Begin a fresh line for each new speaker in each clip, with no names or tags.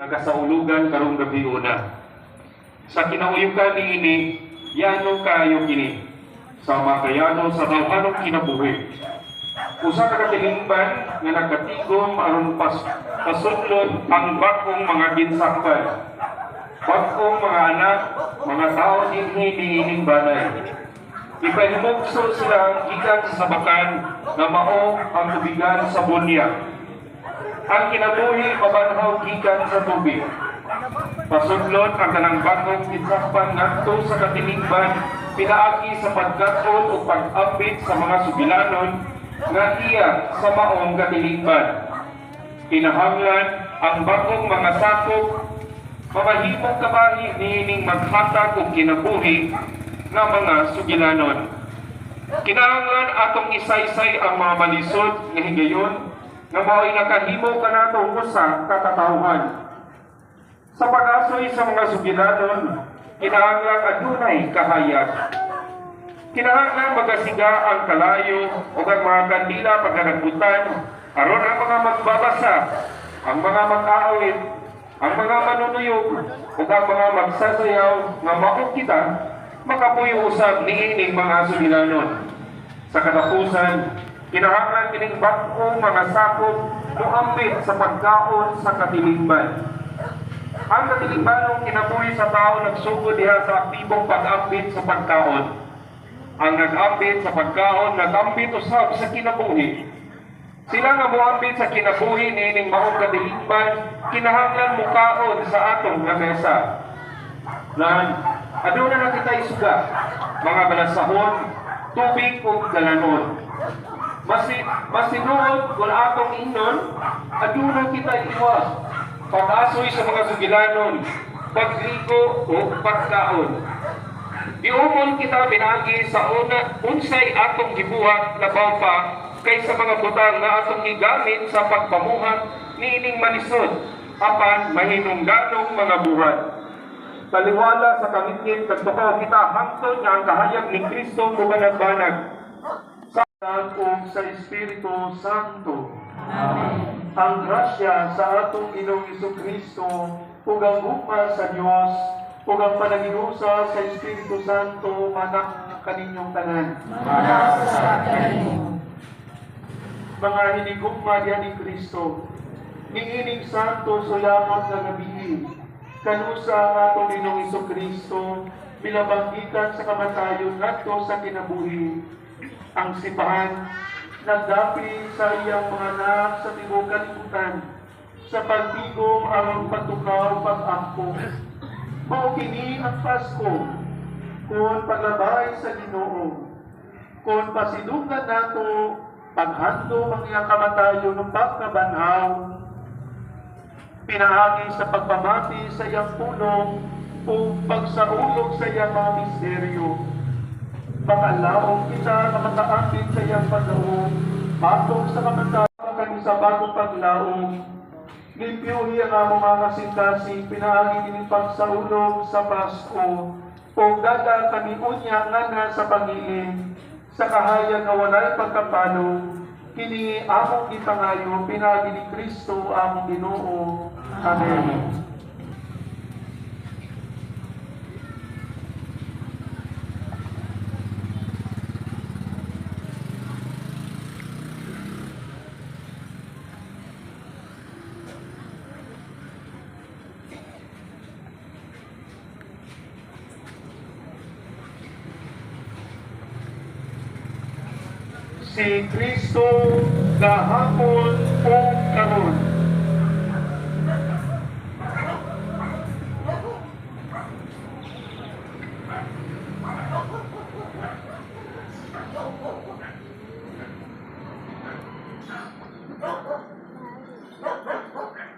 nagasaulugan karong gabi una. Sa kinauyukan ni ini, yano kayo kini. Sa makayano sa tawhanong kinabuhi. Usa ka katilingban nga nagatigom aron pasudlon ang bagong mga ginsakpan. Bagong mga anak, mga tao dinhi niining banay. Ipahimugso sila gikan sa sabakan nga mao ang tubigan sa bunya. Ang kinabuhi mabanhaw gikan sa tubig. Pasudlon ang tanang bagong ginsakpan ngadto sa katilingban pinaagi sa pagkat-on o pag-ambit sa mga sugilanon nga iya sa maong katilingban. Kinahanglan ang bagong mga sakop mamahimong kabahi niining maghatag og kinabuhi nga mga sugilanon. Kinahanglan atong isaysay ang mga malisod nga higayon nga mao'y nakahimo kanatong usa ka katawhan. Sa pag-asoy sa mga sugilanon, kinahanglan adunay kahayag. Kinahanglan magasiga ang kalayo o ang mga kandila pagkanagutan aron ang mga magbabasa, ang mga mag-aawit, ang mga manunuyog o ang mga magsasayaw nga mao kita makapuyo usab niining mga sugilanon. Sa katapusan, kinahanglan kining bag-ong mga sakop muambit sa pagkaon sa katilingban. Ang katilingbanong kinabuhi sa tao nagsugod diha sa aktibong pag-ambit sa pagkaon. Ang nag-ambit sa pagkaon, nag-ambit usab sa kinabuhi. Sila nga muambit sa kinabuhi niining maong katilingban, kinahanglan mukaon sa atong nga mesa. Nan, aduna na kita isuga, mga balasahon, tubig ug dalanon. Masinuod kung atong ingnon, aduna kita iwas. Pag-asoy sa mga sugilanon, pagligo o pagkaon. Diumon kita binagi sa unsay atong gibuhat labaw pa kaysa mga butang nga atong gigamit sa pagpamuhat niining malisod apan mahinungdanong mga buhat. Taliwala sa kamit-ngit kagtukaw kita hangtod nga ang kahayag ni Kristo mubanag-banag sa sa Espiritu Santo.
Amen.
Ang grasya sa atong Ginoong Jesucristo, ug ang hukma sa Dios, ug ang panagihusa sa Espiritu Santo manak kaninyong tanan.
Manak sa kaninyo.
Mga hinigugma diha ni Kristo, niining santo sulamat nga gabi, kanusa ang atong Ginoong Jesucristo, milabanggitan sa kamatayon ngadto sa kinabuhi. Ang sipahan nagdapi sa iyang mga anak sa tibuok kalibutan sa pagtigom aron patukaw pag-ampo. Mao kini ang Pasko kung paglabay sa Ginoo, kung pasidugan nato paghandom ang iyang kamatayon ng pagkabanhaw, pinaagi sa pagpamati sa iyang pulong o pagsaulog sa iyang mga misteryo. Pangalaong kita na makaakit sa iyang paglaong, patong sa kamatayon kami sa bagong paglaong. Limpyuhi ang among mga kasing-kasing, pinaagi din pagsaulog sa Pasko, o dada kami unya nga na sa pangilin, sa kahayag na walay pagkapano, kini among ipangayo, pinaagi ni Kristo among Ginoo. Amen. Si Kristo gahapon o karon.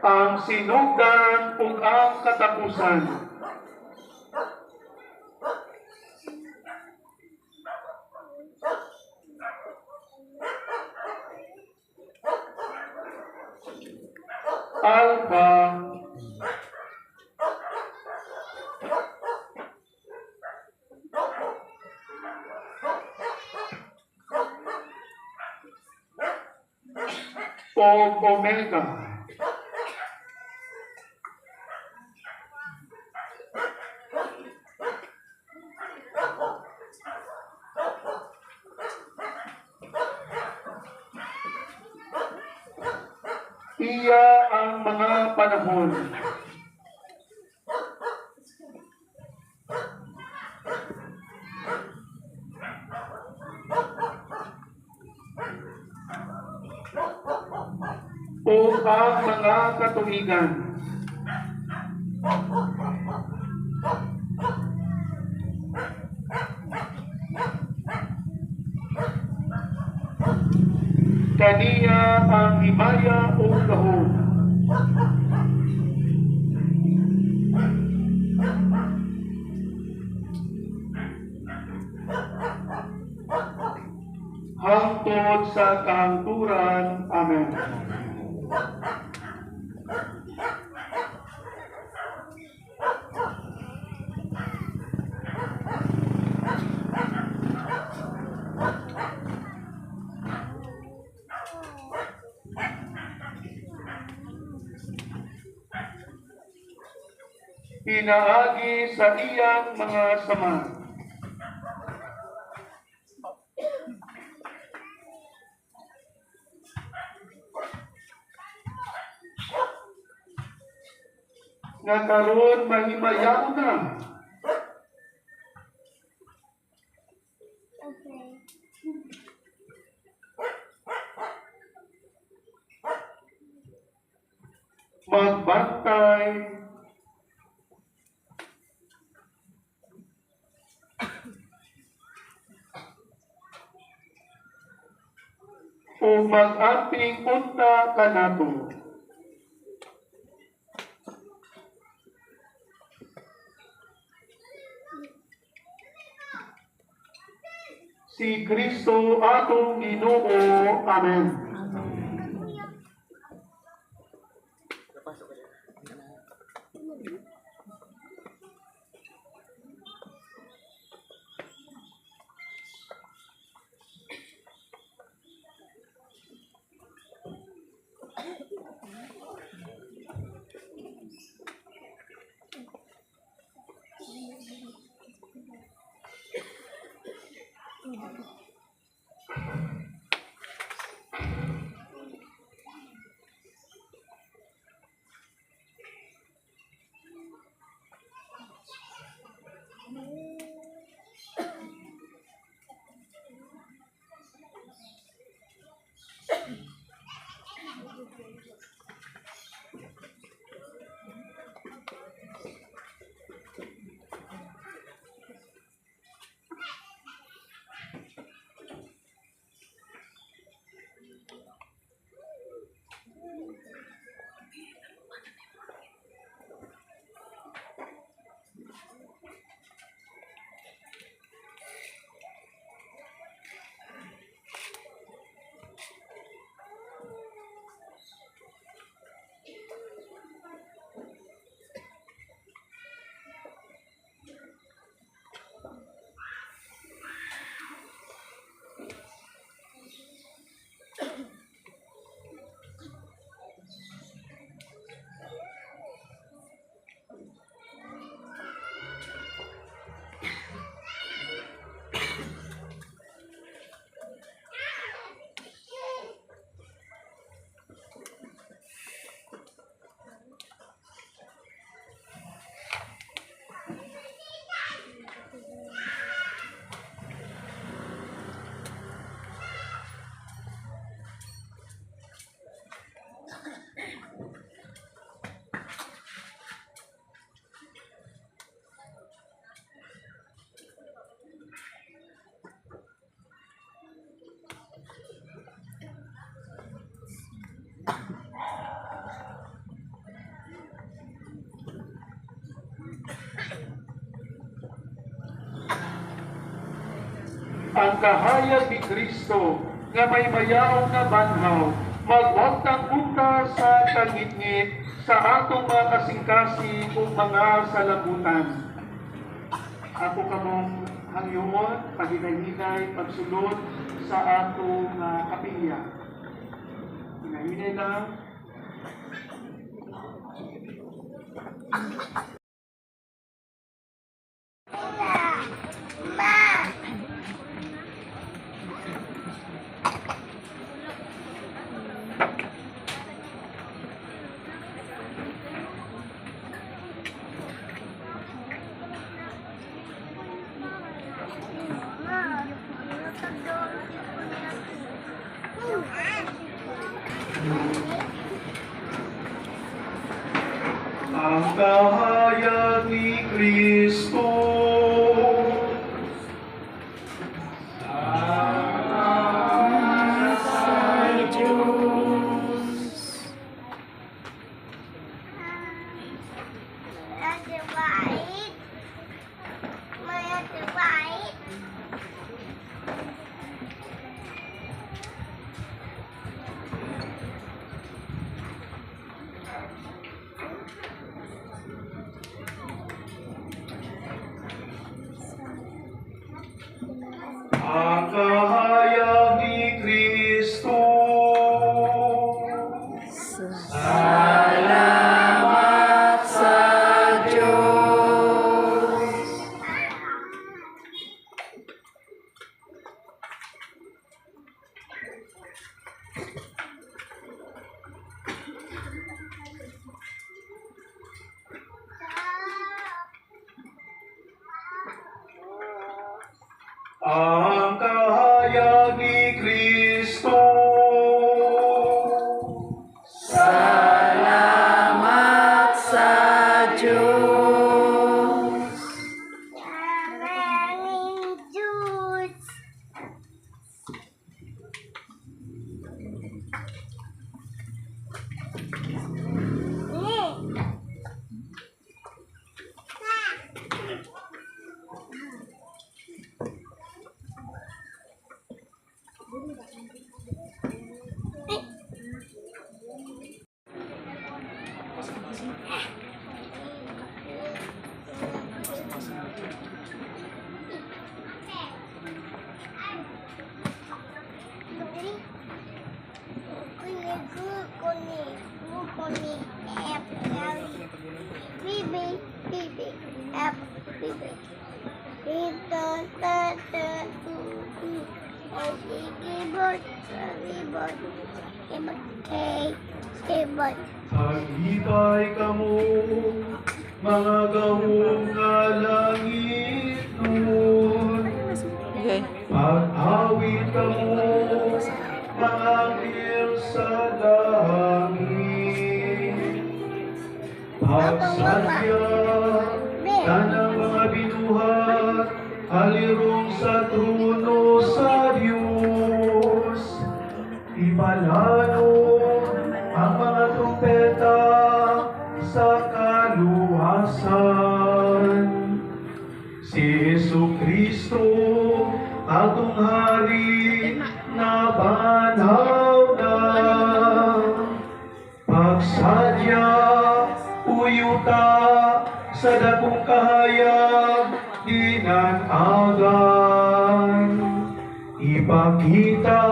Ang sinugdan ug ang katapusan. Alpha o Omega. Iya ang mga panahon. O ang mga katuwigan. Kaniya ang himaya o gahom. Hangtod sa kahangturan. Amen. Pinaagi sa iyang mga sama. Nga karon mahimayaw na. Magbantay o mag-amping unta kanato. Si Kristo atong Ginoo. Amen. Ang kahayag ni Kristo nga may mayaw na banhaw, magwagtang unta sa kangitngit sa atong mga kasing-kasing o mga salabutan. Ako kamong hangyoon, paghinay-hinay, pagsulod sa atong kapilya. Hinahinay lang.
ang kahayag ni Kristo. Ang kahayag ni Kristo.
Salamat sa Diyos.
Ang kahayag ni Kristo.
Salamat sa Diyos.
Maraming Diyos.
Paglibay kamo, mga gahong nga langit nun. Pag-awit kamo, mga anghel sa langit. Pagsadya, tanang mga binuhat, alirong sa trono sa Diyos. Ipalalo ang mga trumpeta sa kaluwasan. Si Jesu-Kristo, atong hari na banhaw na. Pagsadya, uyuta sa dakong kahayag, dinanagan. Ipakita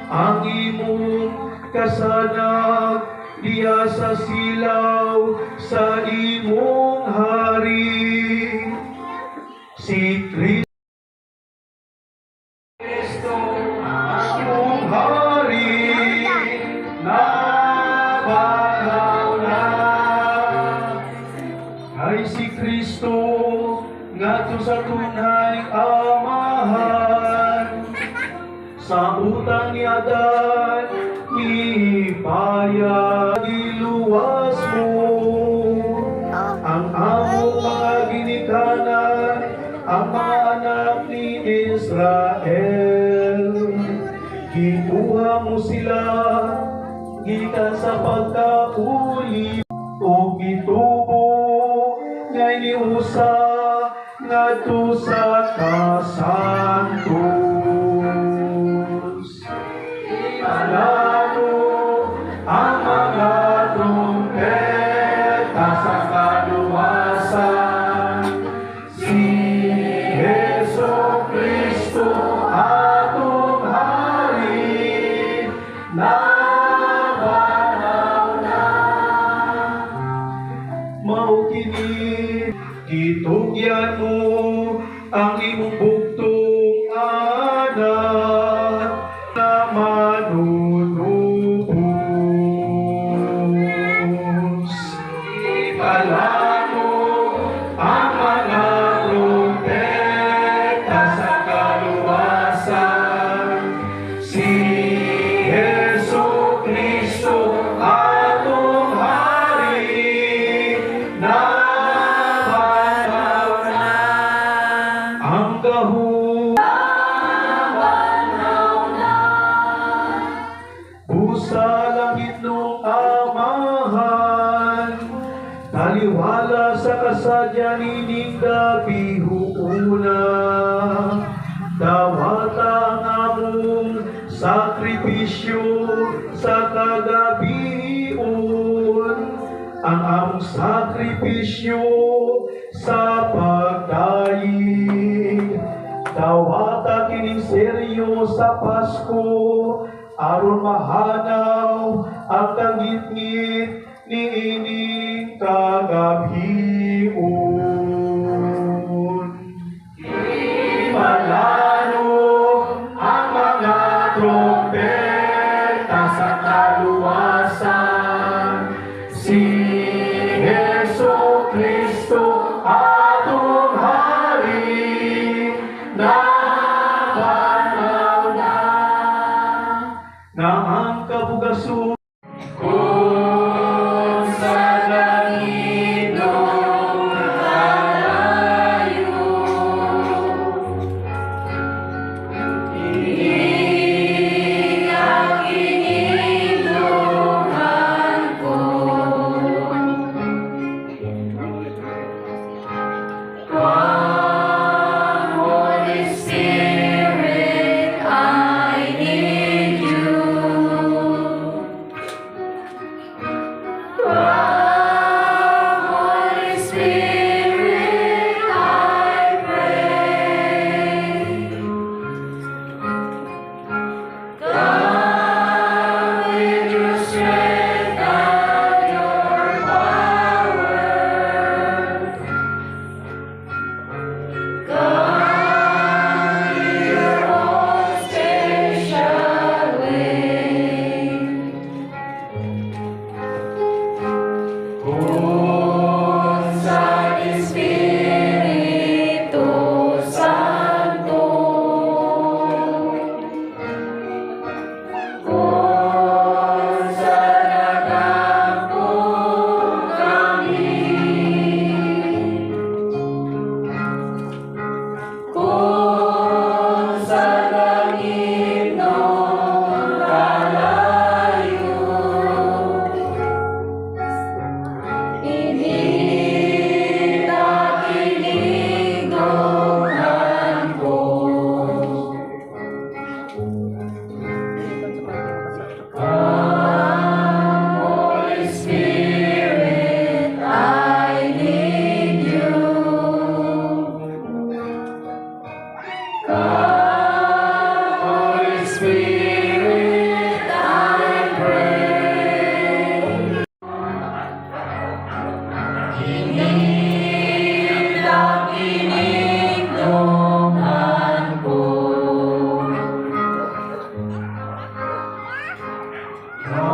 ang imong kasanag diya sa silaw sa imong hari. Si Kristo ang hari na banhaw na. Ay si Kristo ngadto sa tunay amahan. Sa utang ni Adan, ipaya iluwas mo ang among mga ginikanan, ang mga anak ni Israel. Gikuha mo sila gikan sa pagkauli o gitubo nga iniusa ngadto sa kasantos. Ipalalo ang mga trumpeta sa kaluwasan. Si Jesu-Kristo atong hari na banhaw na. Mao kini gitugyan mo ang imong bugtong anak na manunubos. Ipalalo ang mga trumpeta sa kaluwasan. Si Jesu-Kristo atong hari Nabanaw
na
ang kahulugan. Busa langit nung amahan, taliwala sa kasadyan ining gabi huuna. Dawata ang among sakripisyo sa kagabion, ang among sakripisyo sa pagdaig. Dawata kining seryo sa Pasko, aron mahanaw ang kangit-ngit ni ining kagabion. Imalano ang mga trompeta sa kaluwasan, si Jesu Kristo